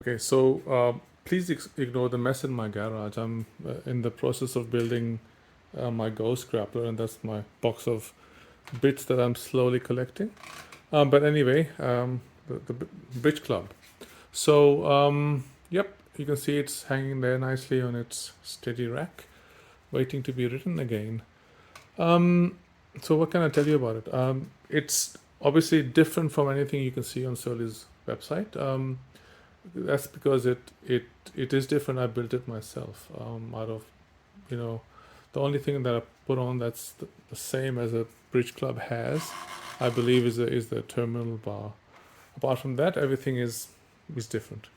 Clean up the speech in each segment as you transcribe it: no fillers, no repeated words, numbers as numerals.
Okay, so please ignore the mess in my garage. I'm in the process of building my ghost grappler, and that's my box of bits that I'm slowly collecting. But anyway, the bridge club. So, yep, you can see it's hanging there nicely on its steady rack, waiting to be written again. Um, so, what can I tell you about it? It's obviously different from anything you can see on Surly's website. That's because it is different. I built it myself out of you know the only thing that I put on that's the same as a bridge club has, I believe, is the terminal bar. Apart from that, everything is different.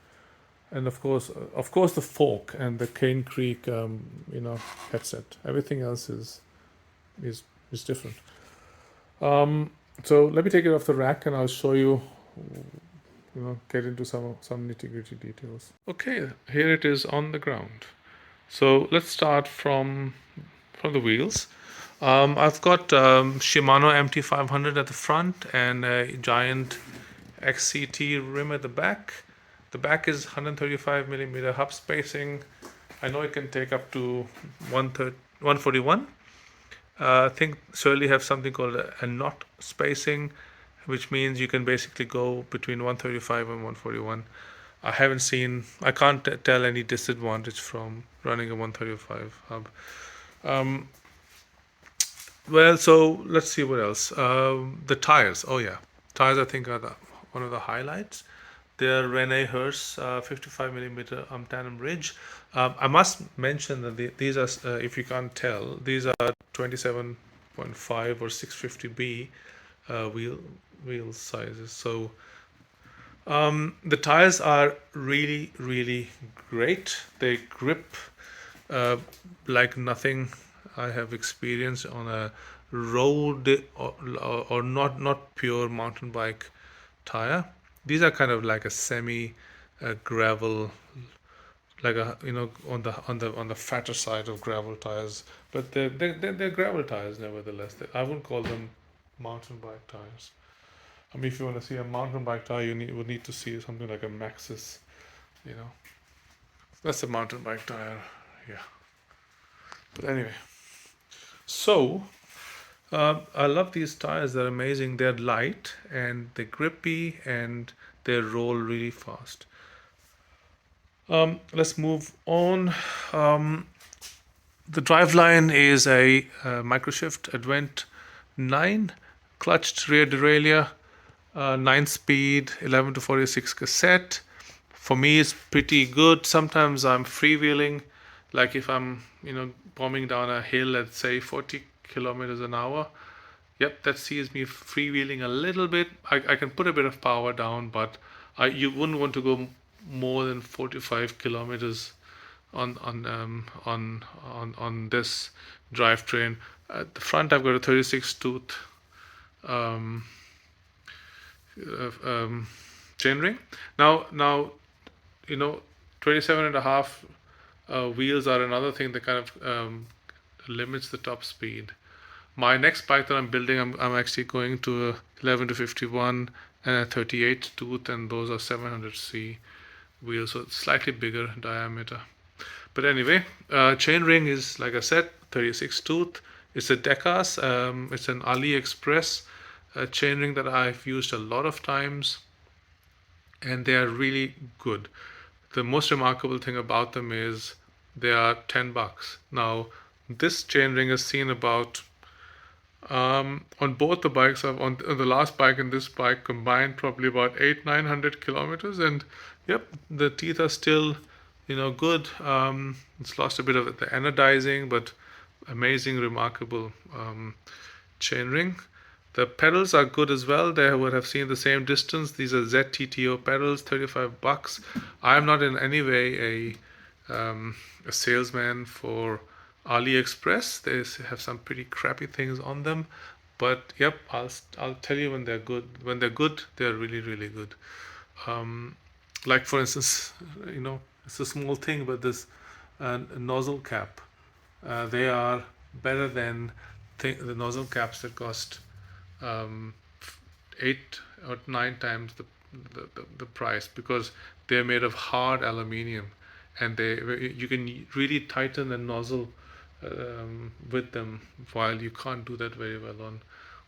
And of course, the fork and the Cane Creek, headset. Everything else is is different. Um, so let me take it off the rack, and I'll show you. Get into some nitty gritty details. Okay, here it is on the ground. So let's start from the wheels. I've got Shimano MT500 at the front and a giant XCT rim at the back. The back is 135 millimeter hub spacing. I know it can take up to 141. I think Surly have something called a knot spacing, which means you can basically go between 135 and 141. I can't tell any disadvantage from running a 135 hub. Um, well, so let's see what else. The tires. Oh yeah, tires I think are one of the highlights. They're Rene Hers 55 millimeter tandem ridge. I must mention that these are, if you can't tell, these are 27.5 or 650B wheel sizes. So the tires are really, really great. They grip uh, like nothing I have experienced on a road or not pure mountain bike tire. These are kind of like a semi gravel, like a on the fatter side of gravel tires, but they're gravel tires nevertheless. I wouldn't call them mountain bike tires. I mean, if you want to see a mountain bike tire, would need to see something like a Maxxis. You know, that's a mountain bike tire. Yeah. But anyway, so I love these tires. They're amazing. They're light and they're grippy and they roll really fast. Let's move on. Um, the driveline is a Microshift Advent 9 clutched rear derailleur, 9 speed, 11 to 46 cassette. For me, it's pretty good. Sometimes I'm freewheeling, like if I'm, bombing down a hill at say 40 kilometers an hour. Yep, that sees me freewheeling a little bit. I can put a bit of power down, but you wouldn't want to go more than 45 kilometers on this drivetrain. At the front, I've got a 36 tooth um, chainring. Now, you know, 27 and a half wheels are another thing that kind of limits the top speed. My next bike that I'm building, I'm actually going to a 11 to 51 and a 38 tooth, and those are 700C wheels, so it's slightly bigger diameter. But anyway, chainring is, like I said, 36 tooth. It's a Decas. It's an AliExpress chainring that I've used a lot of times, and they are really good. The most remarkable thing about them is they are $10. Now, this chainring has seen about on both the bikes, on the last bike and this bike combined, probably about 800-900 kilometers, and yep, the teeth are still, good. It's lost a bit of the anodizing, but amazing, remarkable chainring. The pedals are good as well. They would have seen the same distance. These are ZTTO pedals, $35. I am not in any way a salesman for AliExpress. They have some pretty crappy things on them, but yep, I'll tell you when they're good. When they're good, they're really, really good. Like for instance, it's a small thing, but this nozzle cap, they are better than the nozzle caps that cost 8 or 9 times the price, because they're made of hard aluminium, and you can really tighten the nozzle with them, while you can't do that very well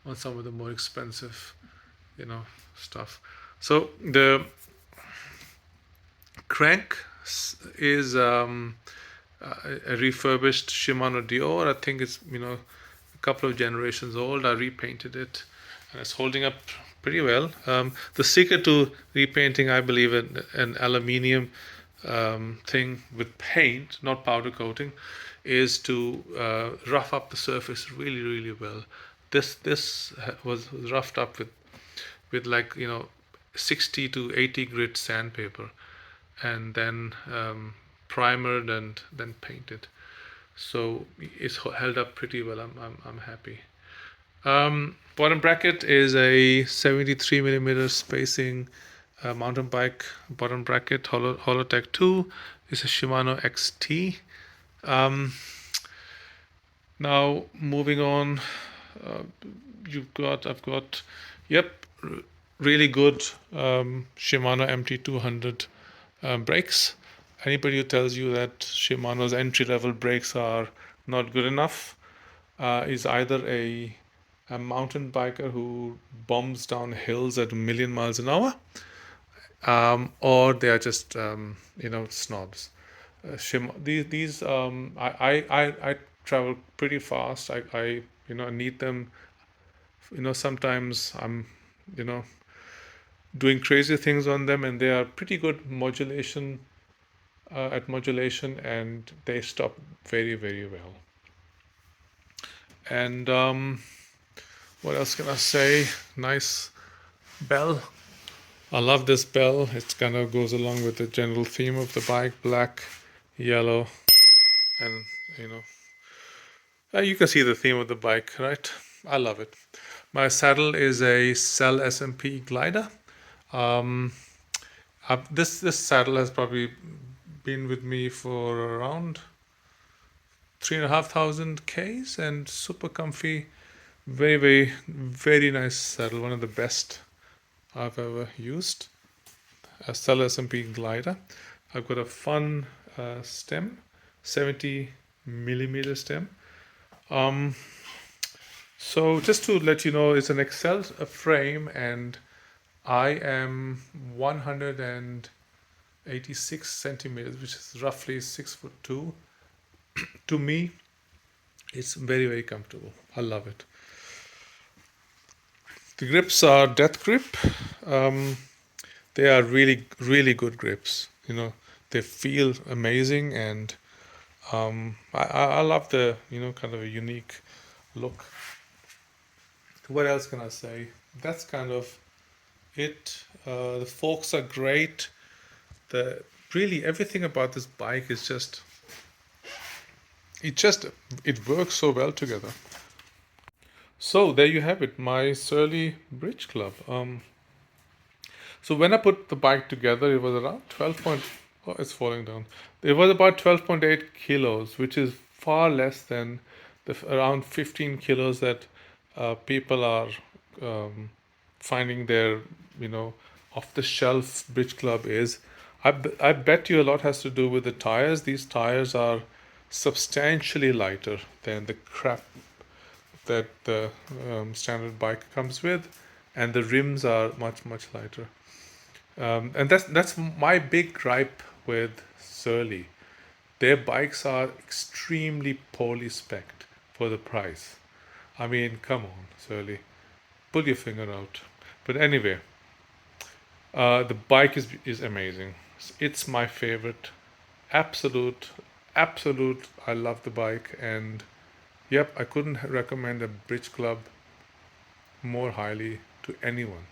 on some of the more expensive, stuff. So the crank is a refurbished Shimano Dior. I think it's a couple of generations old. I repainted it, and it's holding up pretty well. The secret to repainting, I believe, an aluminium thing with paint, not powder coating, is to rough up the surface really, really well. This was roughed up with 60 to 80 grit sandpaper, and then primered and then painted. So it's held up pretty well. I'm happy. Bottom bracket is a 73 millimeter spacing mountain bike bottom bracket. Holotech 2 is a Shimano XT. Now moving on, I've got, really good Shimano MT200 brakes. Anybody who tells you that Shimano's entry-level brakes are not good enough is either a mountain biker who bombs down hills at 1,000,000 miles an hour, or they are just snobs. These I travel pretty fast. I need them. Sometimes I'm doing crazy things on them, and they are pretty good modulation and they stop very, very well. And what else can I say? Nice bell. I love this bell. It kind of goes along with the general theme of the bike: black, yellow, and you can see the theme of the bike, right? I love it. My saddle is a Cell SMP Glider. This saddle has probably been with me for around 3,500 Ks, and super comfy. Very, very, very nice saddle. One of the best I've ever used. A Cell SMP Glider. I've got a fun stem, 70 millimeter stem. So just to let you know, it's an Excel frame, and I am 186 centimeters, which is roughly 6'2". To me, it's very, very comfortable. I love it. The grips are Death Grip. They are really, really good grips. They feel amazing, and I love the kind of a unique look. What else can I say? That's kind of it. The forks are great. Really everything about this bike is it works so well together. So there you have it, my Surly Bridge Club. So when I put the bike together, it was around 12 point. Oh, it's falling down. It was about 12.8 kilos, which is far less than the around 15 kilos that people are finding their off-the-shelf Bridge Club is. I bet you a lot has to do with the tires. These tires are substantially lighter than the crap that the standard bike comes with, and the rims are much, much lighter. And that's my big gripe with Surly. Their bikes are extremely poorly spec'd for the price. I mean, come on, Surly, pull your finger out. But anyway, the bike is amazing. It's my favorite. Absolute. I love the bike, and yep, I couldn't recommend a Bridge Club more highly to anyone.